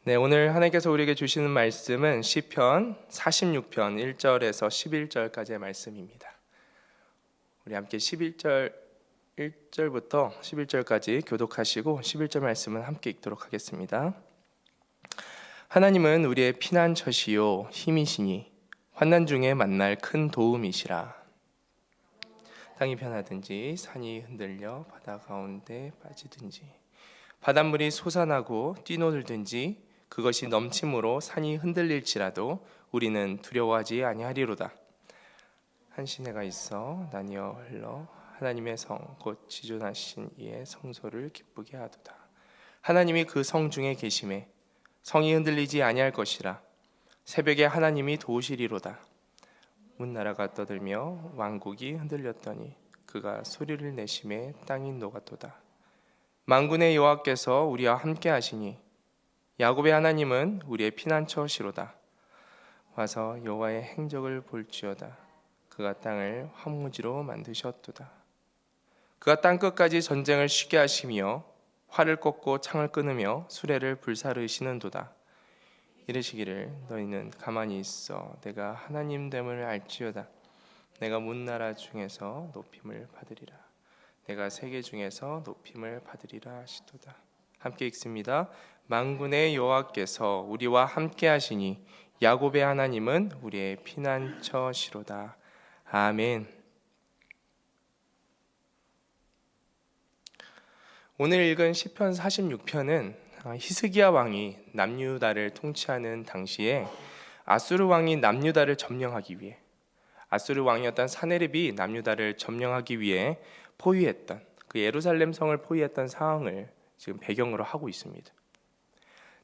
네, 오늘 하나님께서 우리에게 주시는 말씀은 시편 46편 1절에서 11절까지의 말씀입니다. 우리 함께 11절 1절부터 11절까지 교독하시고 11절 말씀은 함께 읽도록 하겠습니다. 하나님은 우리의 피난처시요 힘이시니 환난 중에 만날 큰 도움이시라. 땅이 변하든지 산이 흔들려 바다 가운데 빠지든지 바닷물이 솟아나고 뛰놀든지 그것이 넘침으로 산이 흔들릴지라도 우리는 두려워하지 아니하리로다. 한 시내가 있어 나뉘어 흘러 하나님의 성 곧 지존하신 이의 성소를 기쁘게 하도다. 하나님이 그 성 중에 계심에 성이 흔들리지 아니할 것이라. 새벽에 하나님이 도우시리로다. 문나라가 떠들며 왕국이 흔들렸더니 그가 소리를 내심에 땅이 녹았도다. 만군의 여호와께서 우리와 함께 하시니 야곱의 하나님은 우리의 피난처시로다. 와서 여호와의 행적을 볼지어다. 그가 땅을 화무지로 만드셨도다. 그가 땅끝까지 전쟁을 쉬게 하시며 활을 꺾고 창을 끊으며 수레를 불사르시는도다. 이르시기를 너희는 가만히 있어 내가 하나님됨을 알지어다. 내가 문나라 중에서 높임을 받으리라. 내가 세계 중에서 높임을 받으리라 하시도다. 함께 읽습니다. 만군의 여호와께서 우리와 함께 하시니 야곱의 하나님은 우리의 피난처시로다. 아멘. 오늘 읽은 시편 46편은 히스기야 왕이 남유다를 통치하는 당시에 아수르 왕이 남유다를 점령하기 위해, 아수르 왕이었던 사네립이 남유다를 점령하기 위해 포위했던, 그 예루살렘 성을 포위했던 상황을 지금 배경으로 하고 있습니다.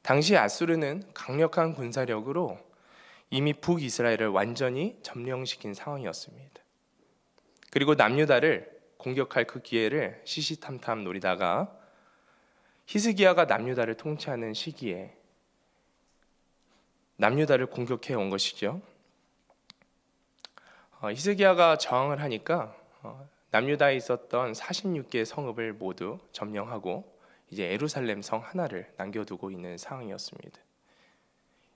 당시 아수르는 강력한 군사력으로 이미 북이스라엘을 완전히 점령시킨 상황이었습니다. 그리고 남유다를 공격할 그 기회를 시시탐탐 노리다가 히스기야가 남유다를 통치하는 시기에 남유다를 공격해 온 것이죠. 히스기야가 저항을 하니까 남유다에 있었던 46개의 성읍을 모두 점령하고 이제 예루살렘 성 하나를 남겨두고 있는 상황이었습니다.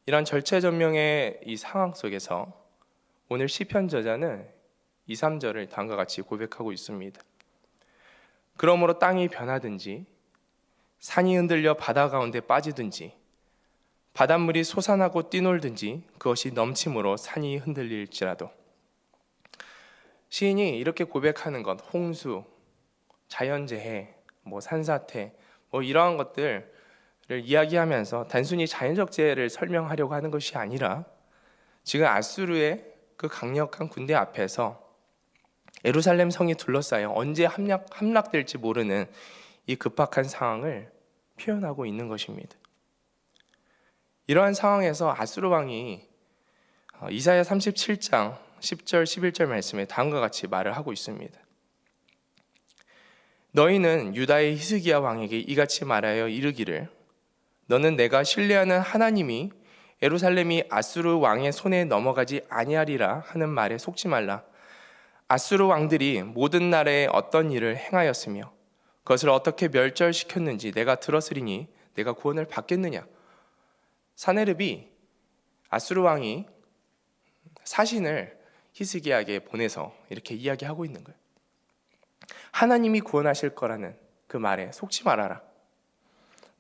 이런 절체절명의 이 상황 속에서 오늘 시편 저자는 2, 3절을 다음과 같이 고백하고 있습니다. 그러므로 땅이 변하든지 산이 흔들려 바다 가운데 빠지든지 바닷물이 솟아나고 뛰놀든지 그것이 넘침으로 산이 흔들릴지라도. 시인이 이렇게 고백하는 것, 홍수, 자연재해, 산사태, 이러한 것들을 이야기하면서 단순히 자연적 재해를 설명하려고 하는 것이 아니라 지금 아수르의 그 강력한 군대 앞에서 예루살렘 성이 둘러싸여 언제 함락될지 모르는 이 급박한 상황을 표현하고 있는 것입니다. 이러한 상황에서 아수르 왕이 이사야 37장 10절 11절 말씀에 다음과 같이 말을 하고 있습니다. 너희는 유다의 히스기야 왕에게 이같이 말하여 이르기를 너는 내가 신뢰하는 하나님이 예루살렘이 아수르 왕의 손에 넘어가지 아니하리라 하는 말에 속지 말라. 아수르 왕들이 모든 나라에 어떤 일을 행하였으며 그것을 어떻게 멸절시켰는지 내가 들었으리니 내가 구원을 받겠느냐. 사네립이 아수르 왕이 사신을 히스기야에게 보내서 이렇게 이야기하고 있는 거예요. 하나님이 구원하실 거라는 그 말에 속지 말아라.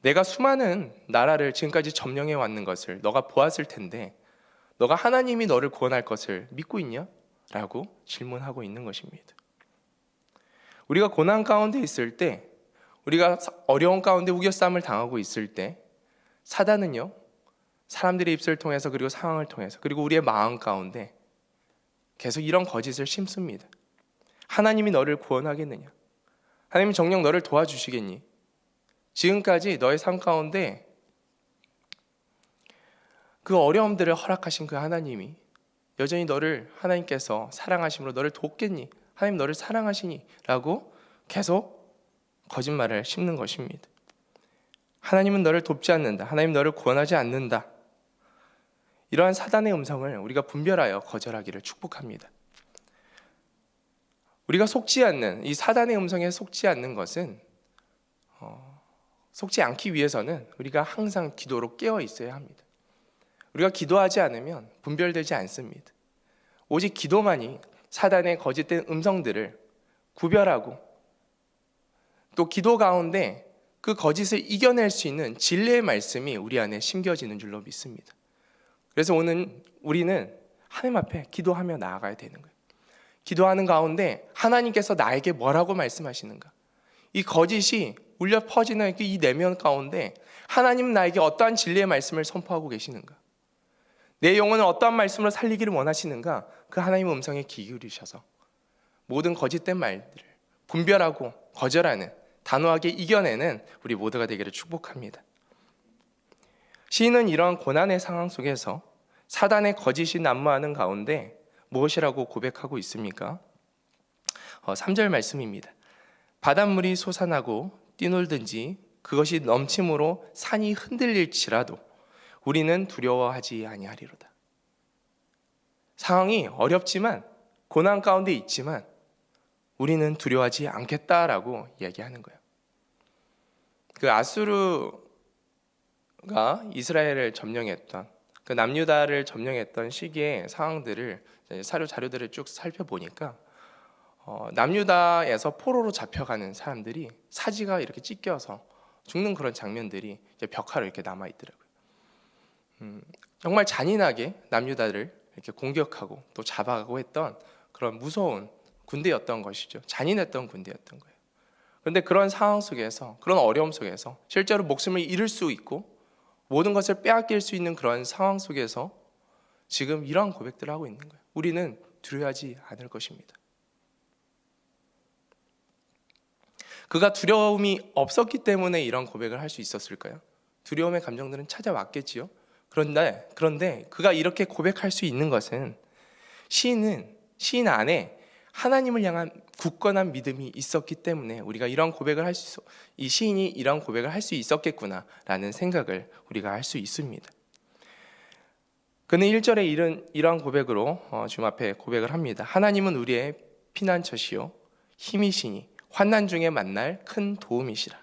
내가 수많은 나라를 지금까지 점령해 왔는 것을 너가 보았을 텐데 너가 하나님이 너를 구원할 것을 믿고 있냐? 라고 질문하고 있는 것입니다. 우리가 고난 가운데 있을 때, 우리가 어려운 가운데 우겨싸움을 당하고 있을 때 사단은요, 사람들의 입술을 통해서 그리고 상황을 통해서 그리고 우리의 마음 가운데 계속 이런 거짓을 심습니다. 하나님이 너를 구원하겠느냐? 하나님이 정녕 너를 도와주시겠니? 지금까지 너의 삶 가운데 그 어려움들을 허락하신 그 하나님이 여전히 너를 하나님께서 사랑하심으로 너를 돕겠니? 하나님 너를 사랑하시니? 라고 계속 거짓말을 심는 것입니다. 하나님은 너를 돕지 않는다. 하나님 너를 구원하지 않는다. 이러한 사단의 음성을 우리가 분별하여 거절하기를 축복합니다. 우리가 속지 않는 이 사단의 음성에 속지 않는 것은 속지 않기 위해서는 우리가 항상 기도로 깨어 있어야 합니다. 우리가 기도하지 않으면 분별되지 않습니다. 오직 기도만이 사단의 거짓된 음성들을 구별하고 또 기도 가운데 그 거짓을 이겨낼 수 있는 진리의 말씀이 우리 안에 심겨지는 줄로 믿습니다. 그래서 오늘 우리는 하나님 앞에 기도하며 나아가야 되는 거예요. 기도하는 가운데 하나님께서 나에게 뭐라고 말씀하시는가? 이 거짓이 울려 퍼지는 이 내면 가운데 하나님은 나에게 어떠한 진리의 말씀을 선포하고 계시는가? 내 영혼을 어떠한 말씀으로 살리기를 원하시는가? 그 하나님의 음성에 귀 기울이셔서 모든 거짓된 말들을 분별하고 거절하는, 단호하게 이겨내는 우리 모두가 되기를 축복합니다. 시인은 이러한 고난의 상황 속에서 사단의 거짓이 난무하는 가운데 무엇이라고 고백하고 있습니까? 3절 말씀입니다. 바닷물이 솟아나고 뛰놀든지 그것이 넘침으로 산이 흔들릴지라도 우리는 두려워하지 아니하리로다. 상황이 어렵지만 고난 가운데 있지만 우리는 두려워하지 않겠다라고 이야기하는 거예요. 그 아수르가 이스라엘을 점령했던 그 남유다를 점령했던 시기의 상황들을 사료 자료들을 쭉 살펴보니까 남유다에서 포로로 잡혀가는 사람들이 사지가 이렇게 찢겨서 죽는 그런 장면들이 이제 벽화로 이렇게 남아 있더라고요. 정말 잔인하게 남유다를 이렇게 공격하고 또 잡아가고 했던 그런 무서운 군대였던 것이죠. 잔인했던 군대였던 거예요. 그런데 그런 상황 속에서, 그런 어려움 속에서 실제로 목숨을 잃을 수 있고 모든 것을 빼앗길 수 있는 그런 상황 속에서 지금 이러한 고백들을 하고 있는 거예요. 우리는 두려워하지 않을 것입니다. 그가 두려움이 없었기 때문에 이런 고백을 할 수 있었을까요? 두려움의 감정들은 찾아왔겠지요. 그런데 그가 이렇게 고백할 수 있는 것은 시인 안에 하나님을 향한 굳건한 믿음이 있었기 때문에 우리가 이런 고백을 이 시인이 이런 고백을 할 수 있었겠구나라는 생각을 우리가 할 수 있습니다. 그는 1절에 이러한 고백으로 주님 앞에 고백을 합니다. 하나님은 우리의 피난처시요 힘이시니 환난 중에 만날 큰 도움이시라.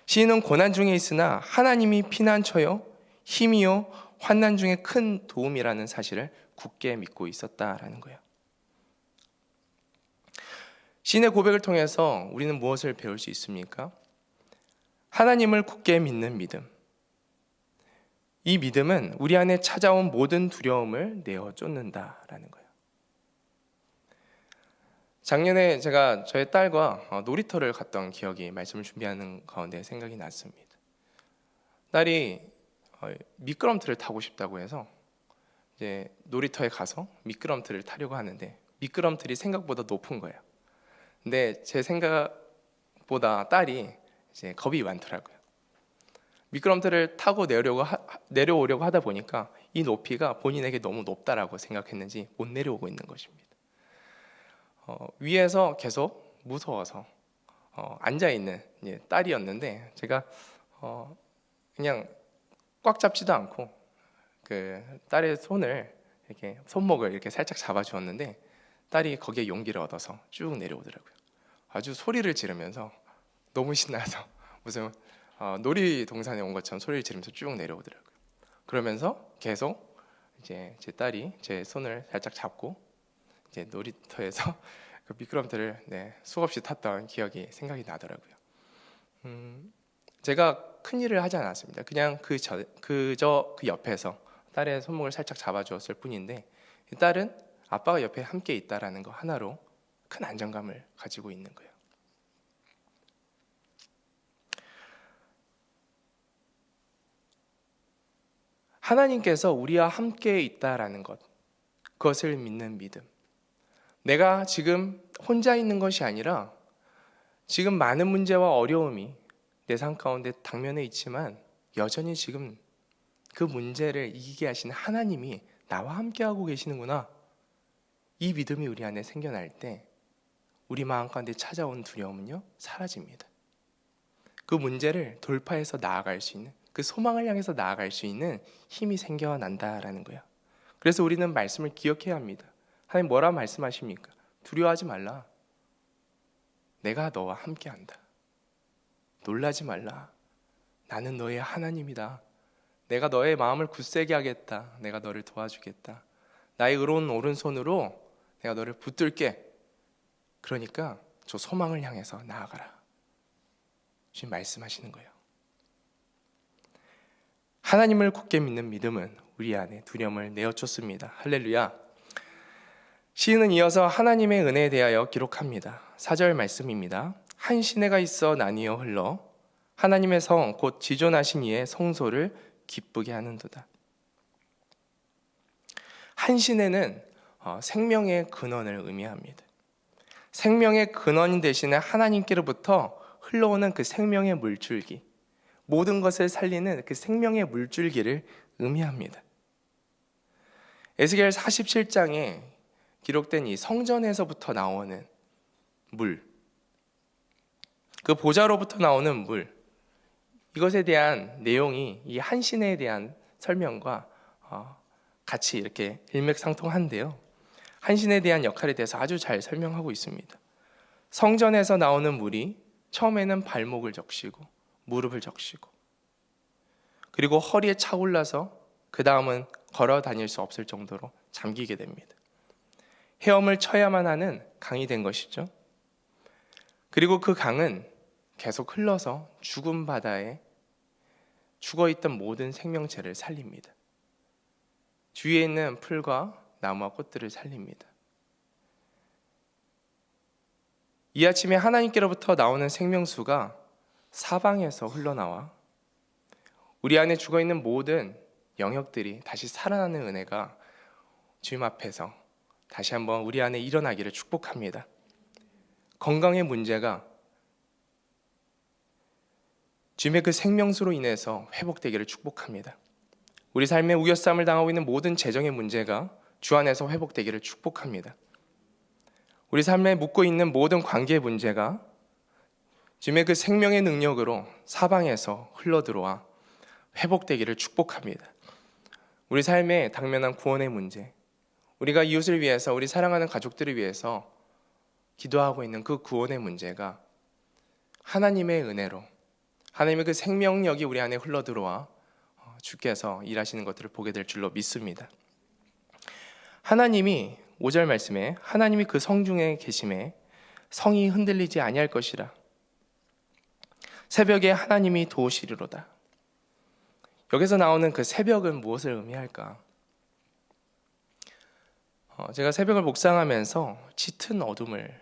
시인은 고난 중에 있으나 하나님이 피난처요 힘이요 환난 중에 큰 도움이라는 사실을 굳게 믿고 있었다라는 거예요. 시인의 고백을 통해서 우리는 무엇을 배울 수 있습니까? 하나님을 굳게 믿는 믿음. 이 믿음은 우리 안에 찾아온 모든 두려움을 내어 쫓는다라는 거예요. 작년에 제가 저의 딸과 놀이터를 갔던 기억이 말씀을 준비하는 가운데 생각이 났습니다. 딸이 미끄럼틀을 타고 싶다고 해서 이제 놀이터에 가서 미끄럼틀을 타려고 하는데 미끄럼틀이 생각보다 높은 거예요. 근데 제 생각보다 딸이 이제 겁이 많더라고요. 미끄럼틀을 타고 내려오려고 하다 보니까 이 높이가 본인에게 너무 높다라고 생각했는지 못 내려오고 있는 것입니다. 위에서 계속 무서워서 앉아있는 딸이었는데 제가 그냥 꽉 잡지도 않고 그 딸의 손목을 이렇게 살짝 잡아주었는데 딸이 거기에 용기를 얻어서 쭉 내려오더라고요. 아주 소리를 지르면서 너무 신나서 무슨 놀이동산에 온 것처럼 소리를 지르면서 쭉 내려오더라고요. 그러면서 계속 이제 제 딸이 제 손을 살짝 잡고 이제 놀이터에서 그 미끄럼틀을 수없이 탔던 기억이 생각이 나더라고요. 제가 큰 일을 하지 않았습니다. 그냥 그저 그 옆에서 딸의 손목을 살짝 잡아주었을 뿐인데 딸은 아빠가 옆에 함께 있다라는 거 하나로 큰 안정감을 가지고 있는 거예요. 하나님께서 우리와 함께 있다라는 것, 그것을 믿는 믿음. 내가 지금 혼자 있는 것이 아니라 지금 많은 문제와 어려움이 내 삶 가운데 당면에 있지만 여전히 지금 그 문제를 이기게 하시는 하나님이 나와 함께하고 계시는구나. 이 믿음이 우리 안에 생겨날 때 우리 마음 가운데 찾아온 두려움은요 사라집니다. 그 문제를 돌파해서 나아갈 수 있는, 그 소망을 향해서 나아갈 수 있는 힘이 생겨난다라는 거예요. 그래서 우리는 말씀을 기억해야 합니다. 하나님 뭐라 말씀하십니까? 두려워하지 말라. 내가 너와 함께한다. 놀라지 말라. 나는 너의 하나님이다. 내가 너의 마음을 굳세게 하겠다. 내가 너를 도와주겠다. 나의 의로운 오른손으로 내가 너를 붙들게. 그러니까 저 소망을 향해서 나아가라. 주님 말씀하시는 거예요. 하나님을 굳게 믿는 믿음은 우리 안에 두려움을 내어쫓습니다. 할렐루야. 시인은 이어서 하나님의 은혜에 대하여 기록합니다. 4절 말씀입니다. 한 시내가 있어 나뉘어 흘러 하나님의 성 곧 지존하신 이의 성소를 기쁘게 하는도다. 한 시내는 생명의 근원을 의미합니다. 생명의 근원 대신에 하나님께로부터 흘러오는 그 생명의 물줄기, 모든 것을 살리는 그 생명의 물줄기를 의미합니다. 에스겔 47장에 기록된 이 성전에서부터 나오는 물, 그 보좌로부터 나오는 물, 이것에 대한 내용이 이 한 시내에 대한 설명과 같이 이렇게 일맥상통한데요. 한 시내에 대한 역할에 대해서 아주 잘 설명하고 있습니다. 성전에서 나오는 물이 처음에는 발목을 적시고 무릎을 적시고 그리고 허리에 차올라서 그 다음은 걸어 다닐 수 없을 정도로 잠기게 됩니다. 헤엄을 쳐야만 하는 강이 된 것이죠. 그리고 그 강은 계속 흘러서 죽은 바다에 죽어있던 모든 생명체를 살립니다. 주위에 있는 풀과 나무와 꽃들을 살립니다. 이 아침에 하나님께로부터 나오는 생명수가 사방에서 흘러나와 우리 안에 죽어있는 모든 영역들이 다시 살아나는 은혜가 주님 앞에서 다시 한번 우리 안에 일어나기를 축복합니다. 건강의 문제가 주님의 그 생명수로 인해서 회복되기를 축복합니다. 우리 삶에 우겨싸움을 당하고 있는 모든 재정의 문제가 주 안에서 회복되기를 축복합니다. 우리 삶에 묻고 있는 모든 관계의 문제가 주님의 그 생명의 능력으로 사방에서 흘러들어와 회복되기를 축복합니다. 우리 삶에 당면한 구원의 문제, 우리가 이웃을 위해서, 우리 사랑하는 가족들을 위해서 기도하고 있는 그 구원의 문제가 하나님의 은혜로, 하나님의 그 생명력이 우리 안에 흘러들어와 주께서 일하시는 것들을 보게 될 줄로 믿습니다. 하나님이 5절 말씀에 하나님이 그 성중에 계심에 성이 흔들리지 아니할 것이라. 새벽에 하나님이 도우시리로다. 여기서 나오는 그 새벽은 무엇을 의미할까? 제가 새벽을 묵상하면서 짙은 어둠을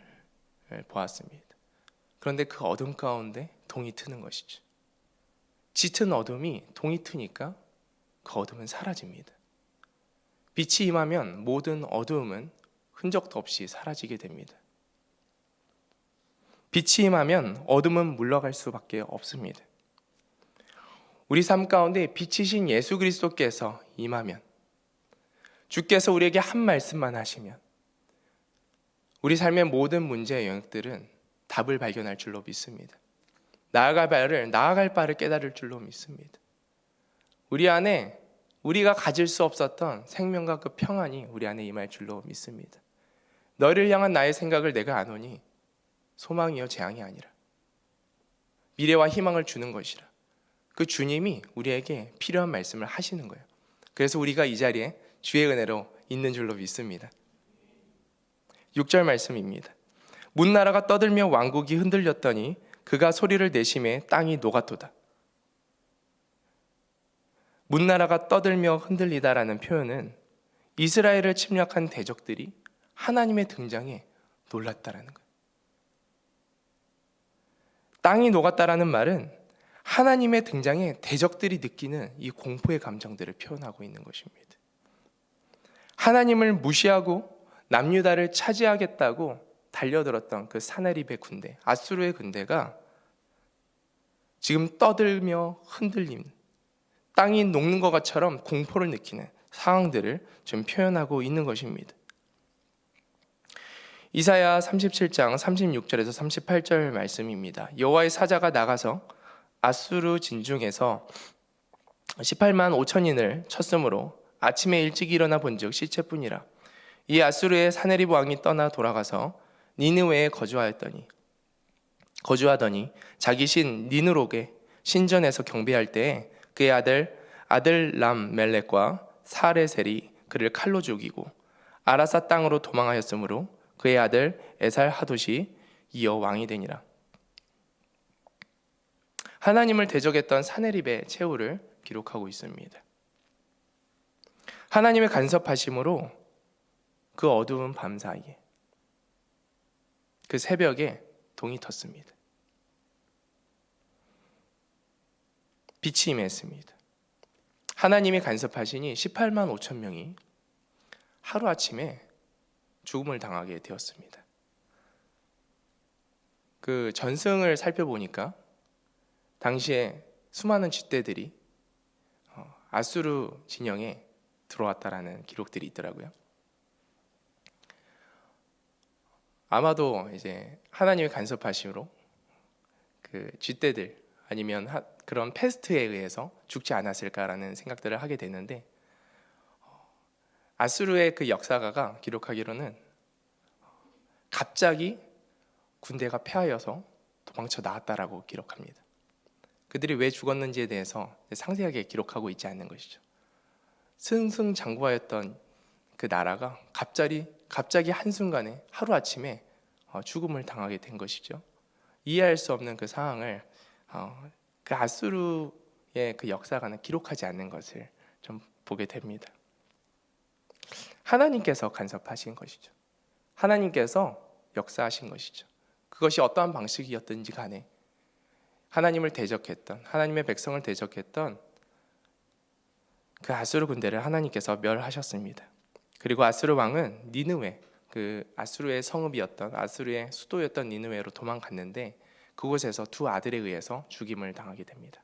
보았습니다. 그런데 그 어둠 가운데 동이 트는 것이죠. 짙은 어둠이 동이 트니까 그 어둠은 사라집니다. 빛이 임하면 모든 어두움은 흔적도 없이 사라지게 됩니다. 빛이 임하면 어둠은 물러갈 수밖에 없습니다. 우리 삶 가운데 빛이신 예수 그리스도께서 임하면, 주께서 우리에게 한 말씀만 하시면 우리 삶의 모든 문제의 영역들은 답을 발견할 줄로 믿습니다. 나아갈 바를 깨달을 줄로 믿습니다. 우리 안에 우리가 가질 수 없었던 생명과 그 평안이 우리 안에 임할 줄로 믿습니다. 너를 향한 나의 생각을 내가 아노니 소망이요 재앙이 아니라 미래와 희망을 주는 것이라. 그 주님이 우리에게 필요한 말씀을 하시는 거예요. 그래서 우리가 이 자리에 주의 은혜로 있는 줄로 믿습니다. 6절 말씀입니다. 문나라가 떠들며 왕국이 흔들렸더니 그가 소리를 내심에 땅이 녹았도다. 문나라가 떠들며 흔들리다라는 표현은 이스라엘을 침략한 대적들이 하나님의 등장에 놀랐다라는 거예요. 땅이 녹았다라는 말은 하나님의 등장에 대적들이 느끼는 이 공포의 감정들을 표현하고 있는 것입니다. 하나님을 무시하고 남유다를 차지하겠다고 달려들었던 그 사나립의 군대, 아수르의 군대가 지금 떠들며 흔들림, 땅이 녹는 것처럼 공포를 느끼는 상황들을 좀 표현하고 있는 것입니다. 이사야 37장 36절에서 38절 말씀입니다. 여호와의 사자가 나가서 아수르 진중에서 18만 5천인을 쳤으므로 아침에 일찍 일어나 본즉 시체뿐이라. 이 아수르의 사네립 왕이 떠나 돌아가서 니느웨에 거주하더니 자기 신 니느록에 신전에서 경배할 때 그의 아들 람멜렉과 사레셀이 그를 칼로 죽이고 아라사 땅으로 도망하였으므로 그의 아들 에살하돗이 이어 왕이 되니라. 하나님을 대적했던 사네립의 최후를 기록하고 있습니다. 하나님의 간섭하심으로 그 어두운 밤 사이에, 그 새벽에 동이 텄습니다. 빛이 임했습니다. 하나님이 간섭하시니 18만 5천 명이 하루아침에 죽음을 당하게 되었습니다. 그 전승을 살펴보니까 당시에 수많은 쥐떼들이 아수르 진영에 들어왔다라는 기록들이 있더라고요. 아마도 이제 하나님의 간섭하심으로 그 쥐떼들 아니면 그런 패스트에 의해서 죽지 않았을까라는 생각들을 하게 되는데, 아수르의 그 역사가가 기록하기로는 갑자기 군대가 패하여서 도망쳐 나왔다라고 기록합니다. 그들이 왜 죽었는지에 대해서 상세하게 기록하고 있지 않는 것이죠. 승승장구하였던 그 나라가 갑자기 한순간에 하루아침에 죽음을 당하게 된 것이죠. 이해할 수 없는 그 상황을 그 아수르의 그 역사가는 기록하지 않는 것을 좀 보게 됩니다. 하나님께서 간섭하신 것이죠. 하나님께서 역사하신 것이죠. 그것이 어떠한 방식이었든지 간에 하나님을 대적했던, 하나님의 백성을 대적했던 그 아수르 군대를 하나님께서 멸하셨습니다. 그리고 아수르 왕은 니느웨, 그 아수르의 성읍이었던, 아수르의 수도였던 니느웨로 도망갔는데 그곳에서 두 아들에 의해서 죽임을 당하게 됩니다.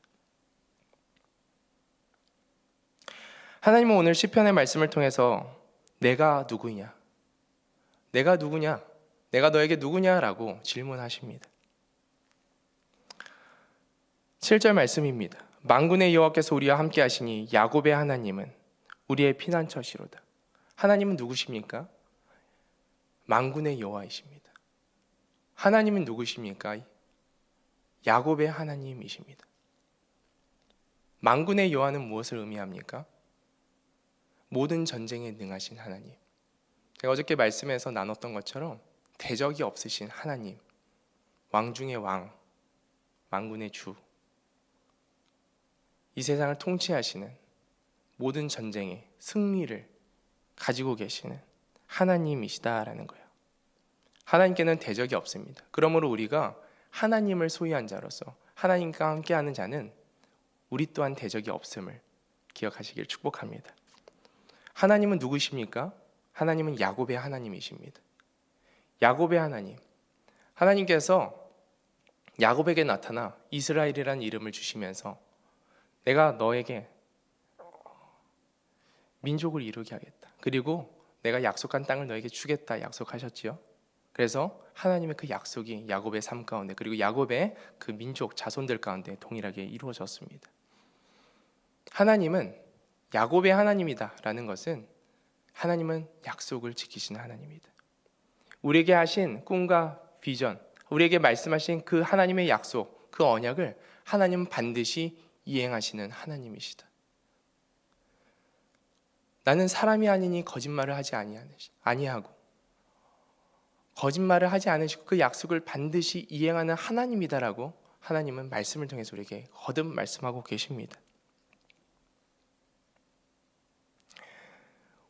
하나님은 오늘 시편의 말씀을 통해서 내가 누구냐? 내가 누구냐? 내가 너에게 누구냐라고 질문하십니다. 7절 말씀입니다. 만군의 여호와께서 우리와 함께 하시니 야곱의 하나님은 우리의 피난처시로다. 하나님은 누구십니까? 만군의 여호와이십니다. 하나님은 누구십니까? 야곱의 하나님이십니다. 만군의 여호와는 무엇을 의미합니까? 모든 전쟁에 능하신 하나님. 제가 어저께 말씀에서 나눴던 것처럼 대적이 없으신 하나님, 왕 중의 왕, 만군의 주, 이 세상을 통치하시는, 모든 전쟁의 승리를 가지고 계시는 하나님이시다라는 거예요. 하나님께는 대적이 없습니다. 그러므로 우리가 하나님을 소유한 자로서 하나님과 함께하는 자는 우리 또한 대적이 없음을 기억하시길 축복합니다. 하나님은 누구십니까? 하나님은 야곱의 하나님이십니다. 야곱의 하나님, 하나님께서 야곱에게 나타나 이스라엘이라는 이름을 주시면서 내가 너에게 민족을 이루게 하겠다. 그리고 내가 약속한 땅을 너에게 주겠다 약속하셨지요. 그래서 하나님의 그 약속이 야곱의 삶 가운데, 그리고 야곱의 그 민족 자손들 가운데 동일하게 이루어졌습니다. 하나님은 야곱의 하나님이다라는 것은 하나님은 약속을 지키시는 하나님이다. 우리에게 하신 꿈과 비전, 우리에게 말씀하신 그 하나님의 약속, 그 언약을 하나님은 반드시 이행하시는 하나님이시다. 나는 사람이 아니니 거짓말을 하지 아니하고 거짓말을 하지 않으시고 그 약속을 반드시 이행하는 하나님이다라고 하나님은 말씀을 통해서 우리에게 거듭 말씀하고 계십니다.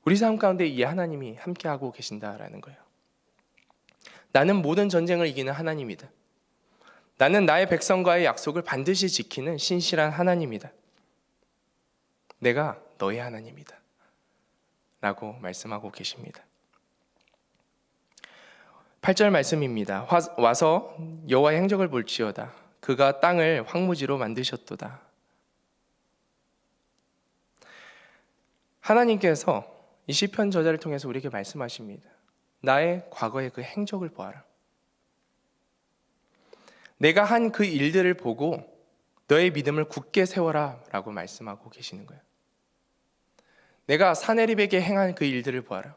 우리 삶 가운데 이 하나님이 함께하고 계신다라는 거예요. 나는 모든 전쟁을 이기는 하나님이다. 나는 나의 백성과의 약속을 반드시 지키는 신실한 하나님이다. 내가 너의 하나님이다 라고 말씀하고 계십니다. 8절 말씀입니다. 와서 여호와의 행적을 볼지어다. 그가 땅을 황무지로 만드셨도다. 하나님께서 이 시편 저자를 통해서 우리에게 말씀하십니다. 나의 과거의 그 행적을 보아라. 내가 한 그 일들을 보고 너의 믿음을 굳게 세워라 라고 말씀하고 계시는 거예요. 내가 사네립에게 행한 그 일들을 보아라.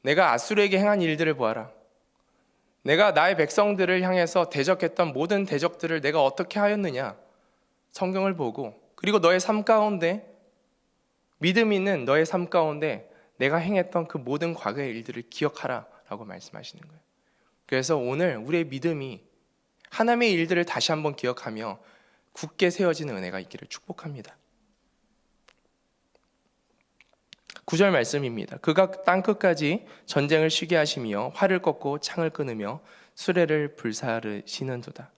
내가 아수르에게 행한 일들을 보아라. 내가 나의 백성들을 향해서 대적했던 모든 대적들을 내가 어떻게 하였느냐. 성경을 보고, 그리고 너의 삶 가운데, 믿음 있는 너의 삶 가운데 내가 행했던 그 모든 과거의 일들을 기억하라 라고 말씀하시는 거예요. 그래서 오늘 우리의 믿음이 하나님의 일들을 다시 한번 기억하며 굳게 세워지는 은혜가 있기를 축복합니다. 9절 말씀입니다. 그가 땅끝까지 전쟁을 쉬게 하시며 활을 꺾고 창을 끊으며 수레를 불사르시는도다.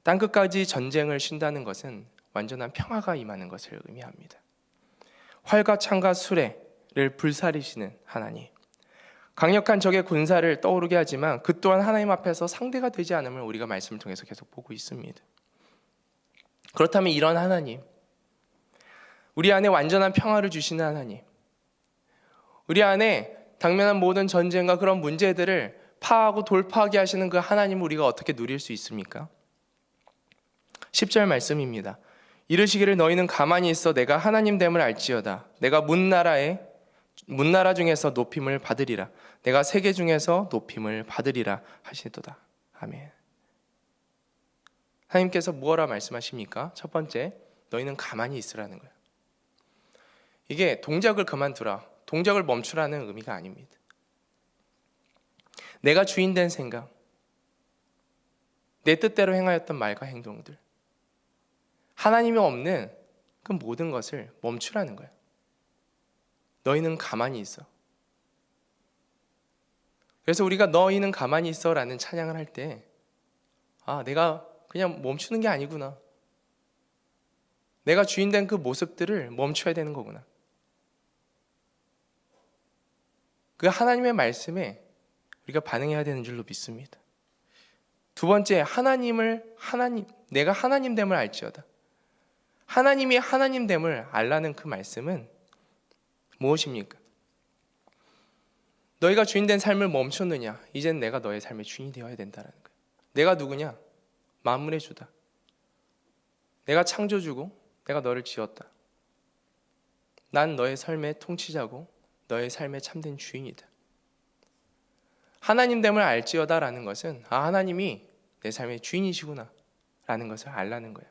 땅끝까지 전쟁을 쉰다는 것은 완전한 평화가 임하는 것을 의미합니다. 활과 창과 수레를 불사르시는 하나님, 강력한 적의 군사를 떠오르게 하지만 그 또한 하나님 앞에서 상대가 되지 않음을 우리가 말씀을 통해서 계속 보고 있습니다. 그렇다면 이런 하나님, 우리 안에 완전한 평화를 주시는 하나님, 우리 안에 당면한 모든 전쟁과 그런 문제들을 파하고 돌파하게 하시는 그 하나님을 우리가 어떻게 누릴 수 있습니까? 10절 말씀입니다. 이르시기를 너희는 가만히 있어 내가 하나님됨을 알지어다. 내가 문나라 중에서 높임을 받으리라. 내가 세계 중에서 높임을 받으리라 하시도다. 아멘. 하나님께서 무엇라 말씀하십니까? 첫 번째, 너희는 가만히 있으라는 거예요. 이게 동작을 그만두라, 동작을 멈추라는 의미가 아닙니다. 내가 주인 된 생각, 내 뜻대로 행하였던 말과 행동들, 하나님이 없는 그 모든 것을 멈추라는 거예요. 너희는 가만히 있어. 그래서 우리가 너희는 가만히 있어 라는 찬양을 할 때, 내가 그냥 멈추는 게 아니구나. 내가 주인 된 그 모습들을 멈춰야 되는 거구나. 그 하나님의 말씀에 우리가 반응해야 되는 줄로 믿습니다. 두 번째, 내가 하나님됨을 알지어다. 하나님이 하나님됨을 알라는 그 말씀은 무엇입니까? 너희가 주인된 삶을 멈췄느냐? 이젠 내가 너의 삶의 주인이 되어야 된다는 거예요. 내가 누구냐? 만물의 주다. 내가 창조주고 내가 너를 지었다. 난 너의 삶의 통치자고 너의 삶의 참된 주인이다. 하나님됨을 알지어다라는 것은 하나님이 내 삶의 주인이시구나 라는 것을 알라는 거예요.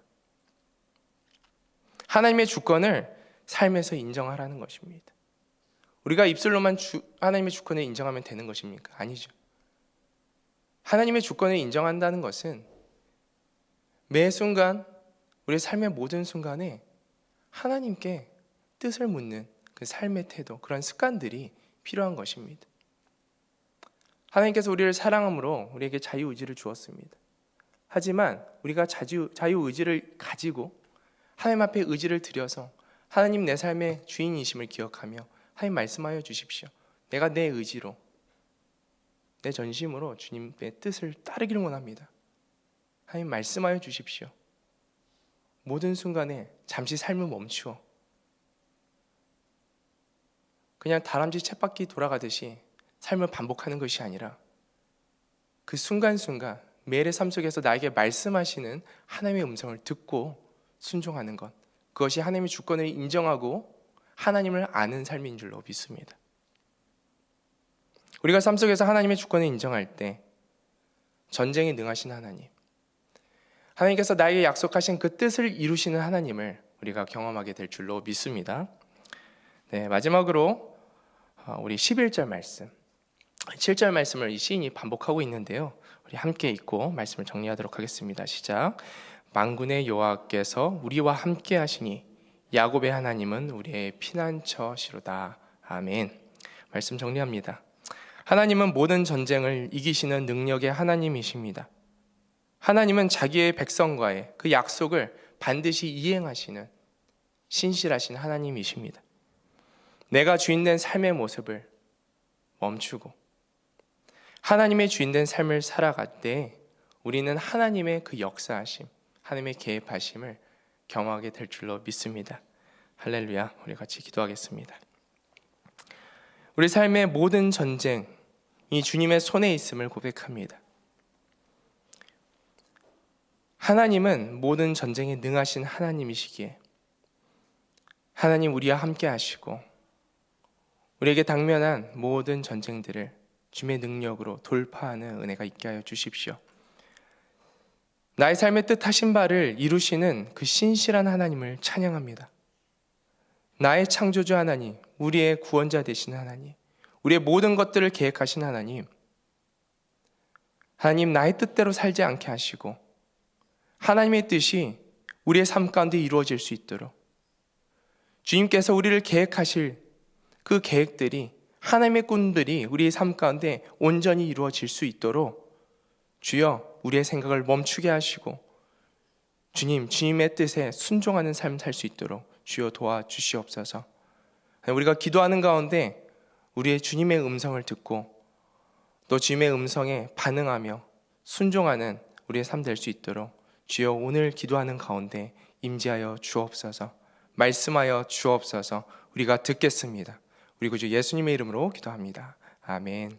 하나님의 주권을 삶에서 인정하라는 것입니다. 우리가 입술로만 하나님의 주권을 인정하면 되는 것입니까? 아니죠. 하나님의 주권을 인정한다는 것은 매 순간 우리의 삶의 모든 순간에 하나님께 뜻을 묻는 그 삶의 태도, 그런 습관들이 필요한 것입니다. 하나님께서 우리를 사랑함으로 우리에게 자유의지를 주었습니다. 하지만 우리가 자유의지를 가지고 하나님 앞에 의지를 드려서 하나님 내 삶의 주인이심을 기억하며 하나님 말씀하여 주십시오. 내가 내 의지로, 내 전심으로 주님의 뜻을 따르기를 원합니다. 하나님 말씀하여 주십시오. 모든 순간에 잠시 삶을 멈추어 그냥 다람쥐 쳇바퀴 돌아가듯이 삶을 반복하는 것이 아니라 그 순간순간 매일의 삶 속에서 나에게 말씀하시는 하나님의 음성을 듣고 순종하는 것, 그것이 하나님의 주권을 인정하고 하나님을 아는 삶인 줄로 믿습니다. 우리가 삶 속에서 하나님의 주권을 인정할 때 전쟁에 능하신 하나님, 하나님께서 나에게 약속하신 그 뜻을 이루시는 하나님을 우리가 경험하게 될 줄로 믿습니다. 네, 마지막으로 우리 11절 말씀, 7절 말씀을 이 시인이 반복하고 있는데요. 우리 함께 읽고 말씀을 정리하도록 하겠습니다. 시작. 만군의 여호와께서 우리와 함께 하시니 야곱의 하나님은 우리의 피난처시로다. 아멘. 말씀 정리합니다. 하나님은 모든 전쟁을 이기시는 능력의 하나님이십니다. 하나님은 자기의 백성과의 그 약속을 반드시 이행하시는 신실하신 하나님이십니다. 내가 주인된 삶의 모습을 멈추고 하나님의 주인된 삶을 살아갈 때 우리는 하나님의 그 역사하심, 하나님의 개입하심을 경험하게 될 줄로 믿습니다. 할렐루야. 우리 같이 기도하겠습니다. 우리 삶의 모든 전쟁이 주님의 손에 있음을 고백합니다. 하나님은 모든 전쟁에 능하신 하나님이시기에 하나님 우리와 함께 하시고 우리에게 당면한 모든 전쟁들을 주님의 능력으로 돌파하는 은혜가 있게 하여 주십시오. 나의 삶의 뜻하신 바를 이루시는 그 신실한 하나님을 찬양합니다. 나의 창조주 하나님, 우리의 구원자 되신 하나님, 우리의 모든 것들을 계획하신 하나님, 하나님 나의 뜻대로 살지 않게 하시고 하나님의 뜻이 우리의 삶 가운데 이루어질 수 있도록 주님께서 우리를 계획하실 그 계획들이, 하나님의 꿈들이 우리의 삶 가운데 온전히 이루어질 수 있도록 주여 우리의 생각을 멈추게 하시고 주님의 뜻에 순종하는 삶 살 수 있도록 주여 도와주시옵소서. 우리가 기도하는 가운데 우리의 주님의 음성을 듣고 또 주님의 음성에 반응하며 순종하는 우리의 삶 될 수 있도록 주여 오늘 기도하는 가운데 임재하여 주옵소서. 말씀하여 주옵소서. 우리가 듣겠습니다. 우리 구주 예수님의 이름으로 기도합니다. 아멘.